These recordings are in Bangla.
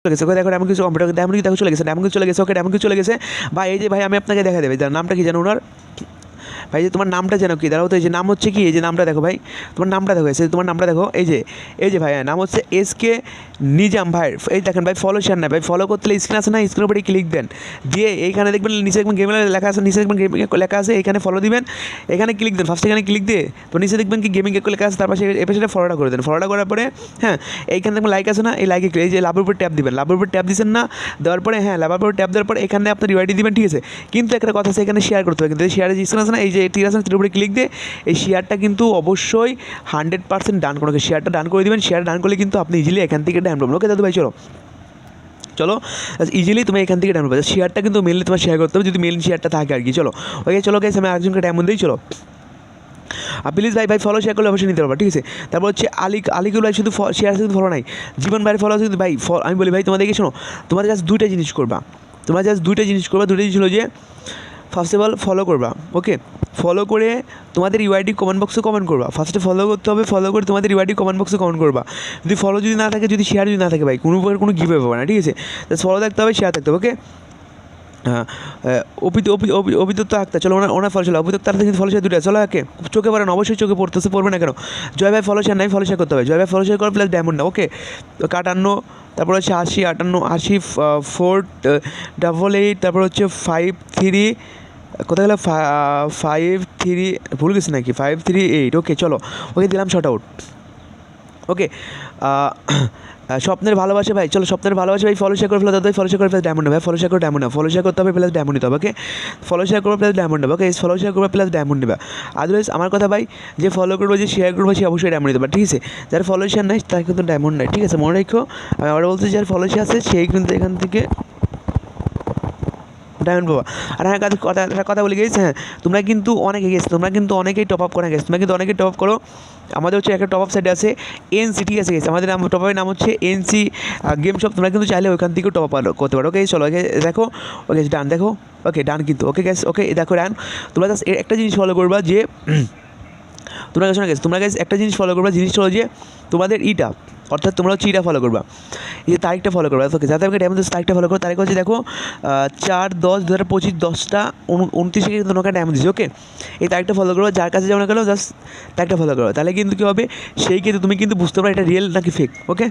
চলে গেছে, ওকে দেখো এমন কিছু কম্পিউটার এমন কিছু দেখো চলে গেছে, এমন কিছু চলে গেছে, ওকে এমন কিছু চলে গেছে ভাই। এই যে ভাই আমি আপনাকে দেখা দেবে, যার নামটা কি জানো ওনার ভাই, যে তোমার নামটা যেন কি দাঁড়াও তো, এই যে নাম হচ্ছে কি, এই যে নামটা দেখো ভাই, তোমার নামটা দেখো, এসে তোমার নামটা দেখো, এই যে ভাই নাম হচ্ছে SK নিজাম ভাই। এই দেখেন ভাই ফলো শেয়ার না ভাই, ফলো করতে স্ক্রিন আছে না, স্ক্রিনের উপরে ক্লিক দেন, দিয়ে এইখানে দেখবেন নিচে দেখবেন গেম লেখা আছে, নিচে দেখবেন গেমিং লেখা আছে, এখানে ফলো দিবেন, এখানে ক্লিক দেন, ফার্স্ট এখানে ক্লিক দিয়ে তো নিচে দেখবেন কি গেমিং লেখা আছে, তারপর এই পেছনে ফলোটা করে দেন, ফলোটা করার পরে হ্যাঁ এইখানে দেখবেন লাইক আছে না, এই লাইকে এই যে লাভের উপর ট্যাপ দিবেন, লাভের উপর ট্যাপ দিচ্ছেন না, দেওয়ার পরে হ্যাঁ লাভের উপর ট্যাপ দেওয়ার পরে এখানে আপনার রিওয়ার্ড দিবেন, ঠিক আছে। কিন্তু একটা কথা আছে, এখানে শেয়ার করতে হবে, কিন্তু শেয়ারে যে স্ক্রিন আছে না, এই যে ঠিক আছে তার উপরে ক্লিক দিয়ে এই শেয়ারটা কিন্তু অবশ্যই 100% ডান করে, শেয়ারটা ডান করে দিবেন। শেয়ার ডান করলে কিন্তু আপনি ইজিলি এখান থেকে ডাউন পাবেন। ওকে দাদু ভাই চলো চলো ইজিলি তুমি এখান থেকে ডাউন পাবে। শেয়ারটা কিন্তু মেনলি তোমার শেয়ার করতে হবে, যদি মেন শেয়ারটা থাকে আর কি। চলো ওকে চলো গাইস, আমি আরেকজনকে ডায়মন্ড দিই, চলো প্লিজ ভাই ফলো শেয়ার করলে অবশ্যই নিতে পারবা, ঠিক আছে। তারপর হচ্ছে আলিকুল ভাই শুধু শেয়ার শুধু ফলো নাই, জীবন ভাইয়ের ফলো কিন্তু ভাই আমি বলি ভাই তোমাদেরকে শোনো, তোমাদের জাস্ট দুইটা জিনিস করবা, দুইটা জিনিস হলো যে ফার্স্ট অফ অল ফলো করবা, ওকে। ফলো করে তোমাদের ইউআইডি কমেন্ট বক্সে কমেন্ট করবা, ফার্স্টে ফলো করতে হবে, ফলো করে তোমাদের ইউআইডি কমেন্ট বক্সে কমেন্ট করবা। যদি ফলো যদি না থাকে, যদি শেয়ার যদি না থাকে ভাই, কোনো প্রকার কোনো গিভ পাবে না, ঠিক আছে। ফলো থাকতে হবে, শেয়ার থাকতে হবে, ওকে। হ্যাঁ অভিযুক্ত আক্তার, চলো ওনার ফলো চলো, অভিযুক্ত আক্তার কিন্তু ফলো শেয়ার দুটো, চলো একে চোখে পড়ে না, অবশ্যই চোখে পড়বে না কেন। জয় ভাই ফলো শেয়ার নাই, ফলো শেয়ার করতে হবে, জয় ভাই ফলো শেয়ার করো প্লাস ডায়মন্ড না, ওকে। 51, তারপর হচ্ছে 80, 58, 488, তারপর হচ্ছে 53, কোথায় গেলো 53, ভুল গেছে নাকি 538, ওকে চলো ওকে দিলাম শর্ট আউট, ওকে। স্বপ্নের ভালোবাসা ভাই, চলো স্বপ্নের ভালোবাসা ভাই ফলো শেয়ার করে ফেলো দাদা, ফলো শেয়ার করে প্লাস ডায়মন্ড ভাই, ফলো শেয়ার করে ডায়মন্ড ফলো শেয়ার করতে হবে প্লাস ডায়মন্ড নিতে হবে, ওকে। ফলো শেয়ার করবে প্লাস ডায়মন্ড নেবে, ওকে। ফলো শেয়ার করবে প্লাস ডায়মন্ড নেবে। আদারওয়াইজ আমার কথা ভাই, যে ফলো করবো যে শেয়ার করবো সে অবশ্যই ডায়মন্ড নিতে পারে, ঠিক আছে। যার ফলো শেয়ার নাই তার কিন্তু ডায়মন্ড নাই, ঠিক আছে, মনে রেখো। আমি আবার বলছি যার ফলো শেয়ার আছে সেই কিন্তু এখান থেকে ডায়মন্ড পাবা। আর হ্যাঁ কথা বলে গেছি, হ্যাঁ তোমরা কিন্তু অনেকেই টপ আপ করে গেছে, তোমরা কিন্তু অনেকেই টপ আপ করো। আমাদের হচ্ছে একটা টপ আপ সাইড আছে NC, ঠিক আছে গেছে, আমাদের টপ আপের নাম হচ্ছে NC গেম শপ, তোমরা কিন্তু চাইলে ওইখান থেকেও টপ আপ করতে পারো, ওকে। চলো ওকে দেখো, ওকে ডান দেখো, ওকে ডান কিন্তু, ওকে গ্যাস, ওকে দেখো ডান। তোমরা জাস্ট একটা জিনিস ফলো করবা, যে তোমরা গেছে একটা জিনিস ফলো করবা, জিনিসটা হলো যে তোমাদের অর্থাৎ তোমরা হচ্ছে ফলো করবা, এই যে তারিখটা ফলো করবা, ওকে। যাতে আমাকে ডায়মন্ড তারিখটা ফলো করো, তারিখ হচ্ছে দেখো 4/10/2025, 10:29 কিন্তু তোমাকে ডায়মন্ড দিচ্ছে, ওকে। এই তারিখটা ফলো করো, যার কাছে যেমন গেলো জাস্ট তারিখটা ফলো করো, তাহলে কিন্তু কী হবে, সেই কিন্তু তুমি কিন্তু বুঝতে পারো এটা রিয়েল নাকি ফেক, ওকে।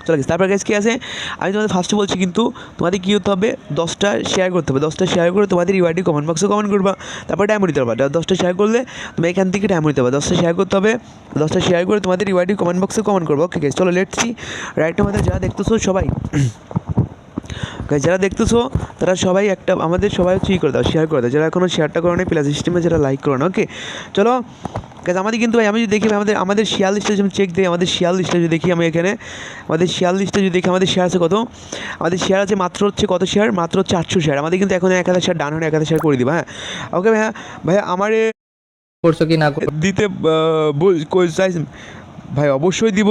চলে গেছে। তারপর কী আছে, আমি তোমাদের ফার্স্টে বলছি, কিন্তু তোমাদের কী হতে হবে, 10টা শেয়ার করতে হবে, 10টা শেয়ার করে তোমাদের ইউআইডি কমেন্ট বক্সে কমেন্ট করবা, তারপর ডায়মন্ড দিতে পারবা। 10টা শেয়ার করলে তুমি এখান থেকে ডায়মন্ড দিতে পারবা, 10টা শেয়ার করতে হবে, 10টা শেয়ার করে তোমাদের ইউআইডি কমেন্ট বক্সে কমেন্ট করবো, ওকে। চলো লেটস সি রাইট আমাদের যারা দেখতেছো সবাই যারা দেখতেছো তারা সবাই আমাদের সবাই হচ্ছে করে দাও, শেয়ার করে দাও, যারা এখনও শেয়ারটা করো না, প্লাস সিস্টেমে যারা লাইক করো না, ওকে। চলো গাইস, আমাদের কিন্তু ভাই আমি যদি দেখি আমাদের শেয়ার লিস্টে যদি চেক দিই, আমাদের শেয়ার লিস্টে যদি দেখি, আমি এখানে আমাদের শেয়ার লিস্টে যদি দেখি, আমাদের শেয়ার আছে কত, আমাদের শেয়ার আছে মাত্র হচ্ছে কত শেয়ার, মাত্র 400 শেয়ার। আমাদের কিন্তু এখন 1000 শেয়ার ডান হয়ে 1000 শেয়ার করে দিবা, হ্যাঁ ওকে ভাইয়া আমার করছো কি না দিতে চাইছেন ভাই, অবশ্যই দিব।